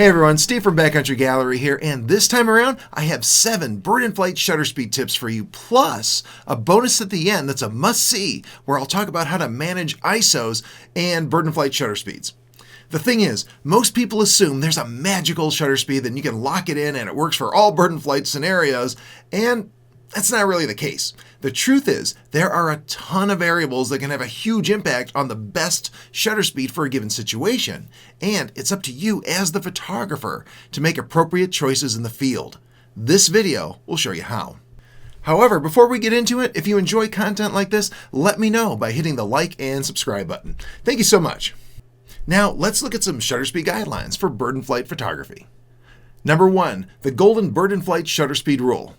Hey everyone, Steve from Backcountry Gallery here, and this time around I have 7 bird in flight shutter speed tips for you, plus a bonus at the end that's a must-see where I'll talk about how to manage ISOs and bird in flight shutter speeds. The thing is, most people assume there's a magical shutter speed that you can lock it in and it works for all bird in flight scenarios, and that's not really the case. The truth is, there are a ton of variables that can have a huge impact on the best shutter speed for a given situation, and it's up to you as the photographer to make appropriate choices in the field. This video will show you how. However, before we get into it, if you enjoy content like this, let me know by hitting the like and subscribe button. Thank you so much. Now, let's look at some shutter speed guidelines for bird in flight photography. Number 1, the golden bird in flight shutter speed rule.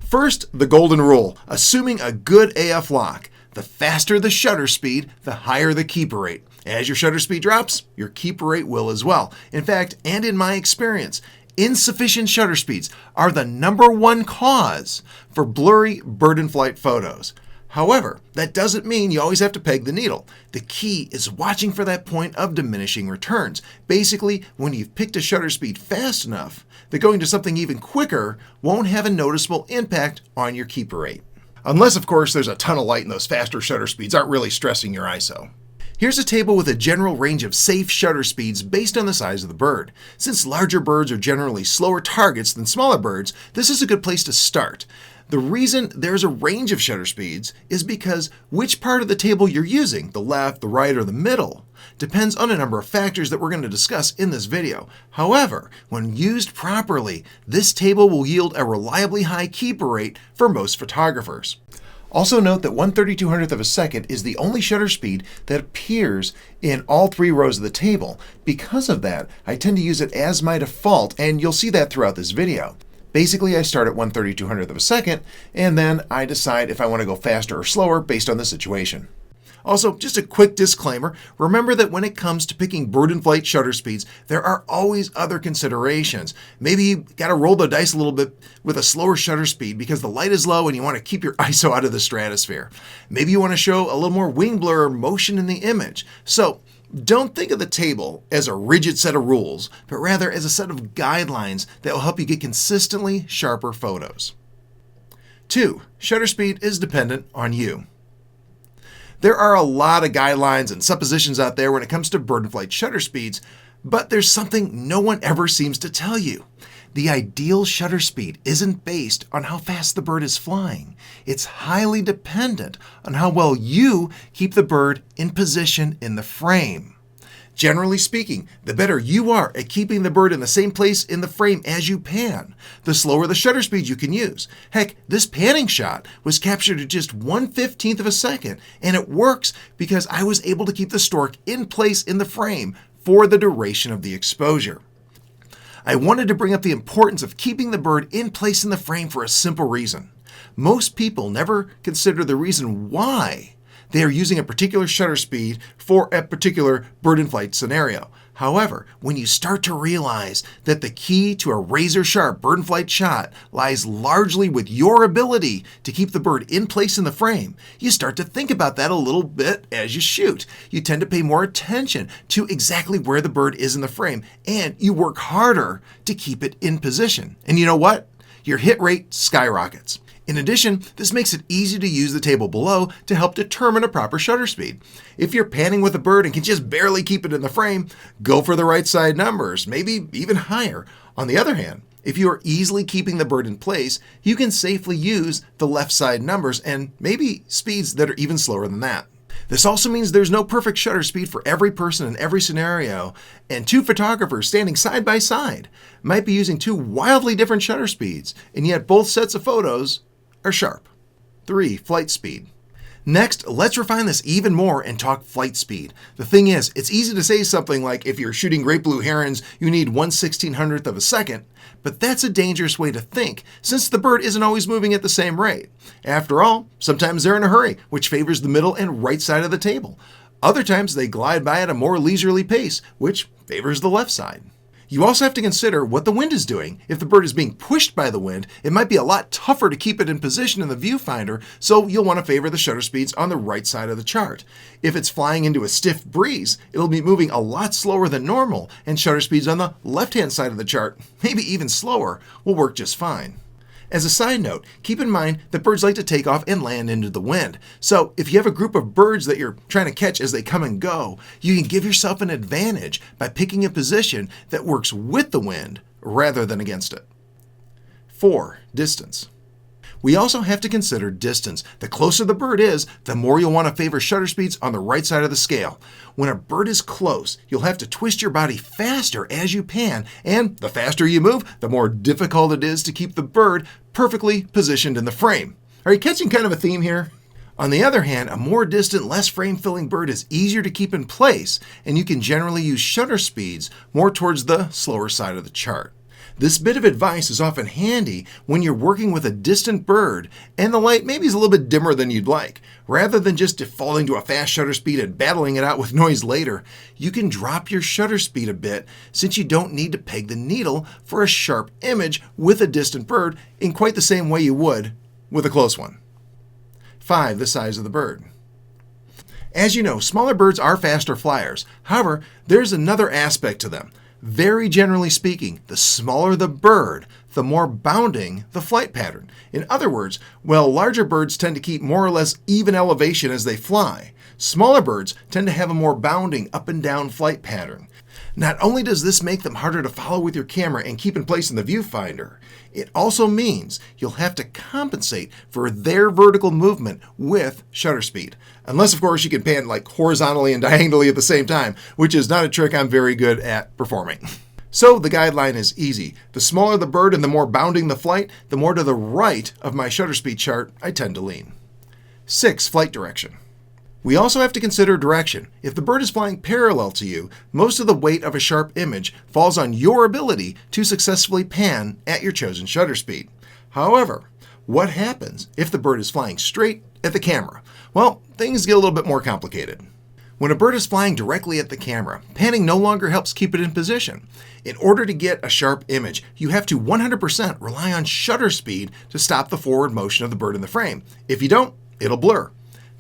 First, the golden rule, assuming a good AF lock. The faster the shutter speed, the higher the keeper rate. As your shutter speed drops, your keeper rate will as well. In fact, and in my experience, insufficient shutter speeds are the #1 cause for blurry bird in flight photos. However, that doesn't mean you always have to peg the needle. The key is watching for that point of diminishing returns. Basically, when you've picked a shutter speed fast enough that going to something even quicker won't have a noticeable impact on your keeper rate. Unless, of course, there's a ton of light and those faster shutter speeds aren't really stressing your ISO. Here's a table with a general range of safe shutter speeds based on the size of the bird. Since larger birds are generally slower targets than smaller birds, this is a good place to start. The reason there's a range of shutter speeds is because which part of the table you're using, the left, the right, or the middle, depends on a number of factors that we're going to discuss in this video. However, when used properly, this table will yield a reliably high keeper rate for most photographers. Also note that 1/3200th of a second is the only shutter speed that appears in all 3 rows of the table. Because of that, I tend to use it as my default, and you'll see that throughout this video. Basically, I start at 1/3200th of a second, and then I decide if I want to go faster or slower based on the situation. Also, just a quick disclaimer, remember that when it comes to picking bird in flight shutter speeds, there are always other considerations. Maybe you got to roll the dice a little bit with a slower shutter speed because the light is low and you want to keep your ISO out of the stratosphere. Maybe you want to show a little more wing blur or motion in the image. So, don't think of the table as a rigid set of rules, but rather as a set of guidelines that will help you get consistently sharper photos. 2. Shutter speed is dependent on you. There are a lot of guidelines and suppositions out there when it comes to bird in flight shutter speeds, but there's something no one ever seems to tell you. The ideal shutter speed isn't based on how fast the bird is flying. It's highly dependent on how well you keep the bird in position in the frame. Generally speaking, the better you are at keeping the bird in the same place in the frame as you pan, the slower the shutter speed you can use. Heck, this panning shot was captured at just 1/15th of a second, and it works because I was able to keep the stork in place in the frame for the duration of the exposure. I wanted to bring up the importance of keeping the bird in place in the frame for a simple reason. Most people never consider the reason why they are using a particular shutter speed for a particular bird in flight scenario. However, when you start to realize that the key to a razor-sharp bird in flight shot lies largely with your ability to keep the bird in place in the frame, you start to think about that a little bit as you shoot. You tend to pay more attention to exactly where the bird is in the frame, and you work harder to keep it in position. And you know what? Your hit rate skyrockets. In addition, this makes it easy to use the table below to help determine a proper shutter speed. If you're panning with a bird and can just barely keep it in the frame, go for the right side numbers, maybe even higher. On the other hand, if you are easily keeping the bird in place, you can safely use the left side numbers and maybe speeds that are even slower than that. This also means there's no perfect shutter speed for every person in every scenario, and 2 photographers standing side by side might be using 2 wildly different shutter speeds, and yet both sets of photos are sharp. 3. Flight speed. Next, let's refine this even more and talk flight speed. The thing is, it's easy to say something like if you're shooting great blue herons, you need 1/1600th of a second, but that's a dangerous way to think since the bird isn't always moving at the same rate. After all, sometimes they're in a hurry, which favors the middle and right side of the table. Other times they glide by at a more leisurely pace, which favors the left side. You also have to consider what the wind is doing. If the bird is being pushed by the wind, it might be a lot tougher to keep it in position in the viewfinder, so you'll want to favor the shutter speeds on the right side of the chart. If it's flying into a stiff breeze, it'll be moving a lot slower than normal, and shutter speeds on the left-hand side of the chart, maybe even slower, will work just fine. As a side note, keep in mind that birds like to take off and land into the wind. So if you have a group of birds that you're trying to catch as they come and go, you can give yourself an advantage by picking a position that works with the wind rather than against it. 4. Distance. We also have to consider distance. The closer the bird is, the more you'll want to favor shutter speeds on the right side of the scale. When a bird is close, you'll have to twist your body faster as you pan, and the faster you move, the more difficult it is to keep the bird perfectly positioned in the frame. Are you catching kind of a theme here? On the other hand, a more distant, less frame-filling bird is easier to keep in place, and you can generally use shutter speeds more towards the slower side of the chart. This bit of advice is often handy when you're working with a distant bird and the light maybe is a little bit dimmer than you'd like. Rather than just defaulting to a fast shutter speed and battling it out with noise later, you can drop your shutter speed a bit since you don't need to peg the needle for a sharp image with a distant bird in quite the same way you would with a close one. 5. The size of the bird. As you know, smaller birds are faster flyers. However, there's another aspect to them. Very generally speaking, the smaller the bird, the more bounding the flight pattern. In other words, while larger birds tend to keep more or less even elevation as they fly, smaller birds tend to have a more bounding up and down flight pattern. Not only does this make them harder to follow with your camera and keep in place in the viewfinder, it also means you'll have to compensate for their vertical movement with shutter speed. Unless, of course, you can pan like horizontally and diagonally at the same time, which is not a trick I'm very good at performing. So the guideline is easy. The smaller the bird and the more bounding the flight, the more to the right of my shutter speed chart I tend to lean. 6. Flight direction. We also have to consider direction. If the bird is flying parallel to you, most of the weight of a sharp image falls on your ability to successfully pan at your chosen shutter speed. However, what happens if the bird is flying straight at the camera? Well, things get a little bit more complicated. When a bird is flying directly at the camera, panning no longer helps keep it in position. In order to get a sharp image, you have to 100% rely on shutter speed to stop the forward motion of the bird in the frame. If you don't, it'll blur.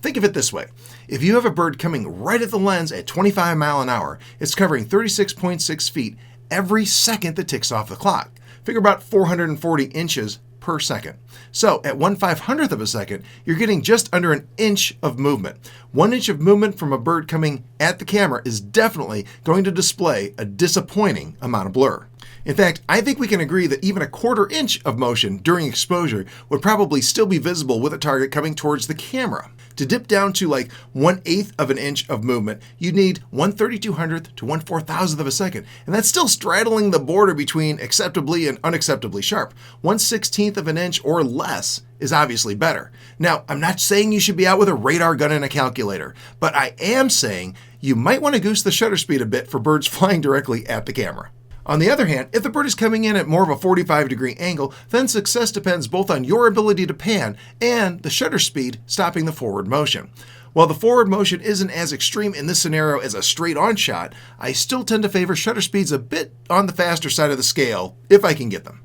Think of it this way. If you have a bird coming right at the lens at 25 miles an hour, it's covering 36.6 feet every second that ticks off the clock. Figure about 440 inches per second. So at 1/500th of a second, you're getting just under an inch of movement. 1 inch of movement from a bird coming at the camera is definitely going to display a disappointing amount of blur. In fact, I think we can agree that even a 1/4 inch of motion during exposure would probably still be visible with a target coming towards the camera. To dip down to like 1/8 of an inch of movement, you'd need 1/3200th to 1/4000th of a second, and that's still straddling the border between acceptably and unacceptably sharp. 1/16th of an inch or less is obviously better. Now, I'm not saying you should be out with a radar gun and a calculator, but I am saying you might want to goose the shutter speed a bit for birds flying directly at the camera. On the other hand, if the bird is coming in at more of a 45-degree angle, then success depends both on your ability to pan and the shutter speed stopping the forward motion. While the forward motion isn't as extreme in this scenario as a straight-on shot, I still tend to favor shutter speeds a bit on the faster side of the scale, if I can get them.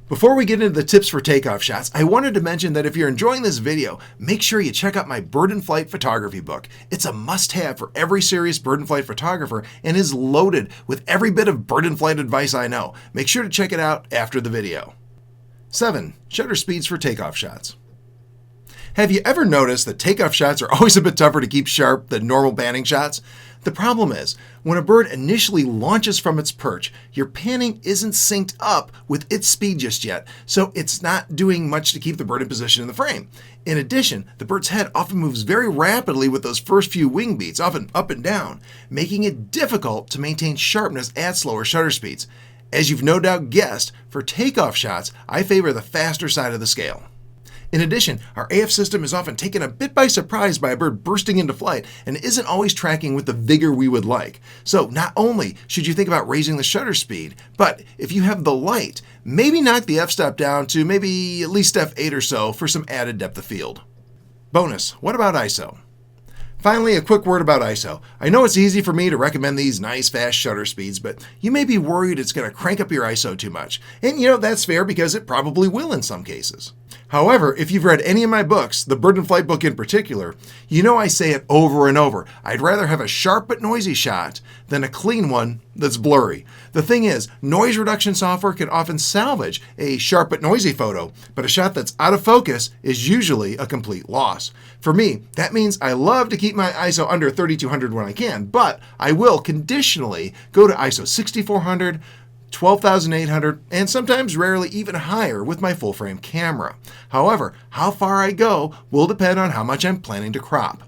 Before we get into the tips for takeoff shots, I wanted to mention that if you're enjoying this video, make sure you check out my bird in flight photography book. It's a must-have for every serious bird in flight photographer and is loaded with every bit of bird in flight advice I know. Make sure to check it out after the video. 7. Shutter speeds for takeoff shots. Have you ever noticed that takeoff shots are always a bit tougher to keep sharp than normal panning shots? The problem is, when a bird initially launches from its perch, your panning isn't synced up with its speed just yet, so it's not doing much to keep the bird in position in the frame. In addition, the bird's head often moves very rapidly with those first few wing beats, often up and down, making it difficult to maintain sharpness at slower shutter speeds. As you've no doubt guessed, for takeoff shots, I favor the faster side of the scale. In addition, our AF system is often taken a bit by surprise by a bird bursting into flight and isn't always tracking with the vigor we would like. So not only should you think about raising the shutter speed, but if you have the light, maybe knock the f-stop down to maybe at least f8 or so for some added depth of field. Bonus, what about ISO? Finally, a quick word about ISO. I know it's easy for me to recommend these nice fast shutter speeds, but you may be worried it's going to crank up your ISO too much. And that's fair because it probably will in some cases. However, if you've read any of my books, the Bird and Flight book in particular, I say it over and over. I'd rather have a sharp but noisy shot than a clean one that's blurry. The thing is, noise reduction software can often salvage a sharp but noisy photo, but a shot that's out of focus is usually a complete loss. For me, that means I love to keep my ISO under 3200 when I can, but I will conditionally go to ISO 6400, 12,800, and sometimes rarely even higher with my full frame camera. However, how far I go will depend on how much I'm planning to crop.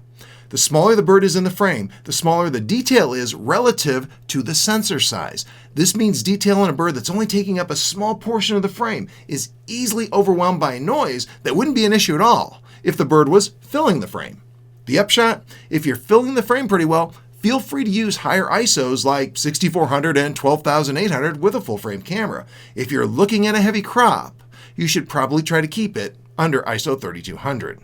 The smaller the bird is in the frame, the smaller the detail is relative to the sensor size. This means detail in a bird that's only taking up a small portion of the frame is easily overwhelmed by noise that wouldn't be an issue at all if the bird was filling the frame. The upshot, if you're filling the frame pretty well, feel free to use higher ISOs like 6400 and 12,800 with a full frame camera. If you're looking at a heavy crop, you should probably try to keep it under ISO 3200.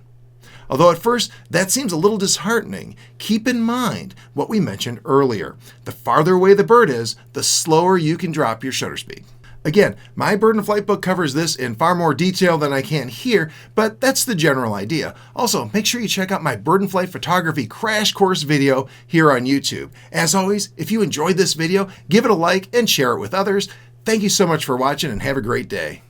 Although at first that seems a little disheartening, keep in mind what we mentioned earlier. The farther away the bird is, the slower you can drop your shutter speed. Again, my Bird and Flight book covers this in far more detail than I can here, but that's the general idea. Also, make sure you check out my Bird and Flight photography crash course video here on YouTube. As always, if you enjoyed this video, give it a like and share it with others. Thank you so much for watching and have a great day.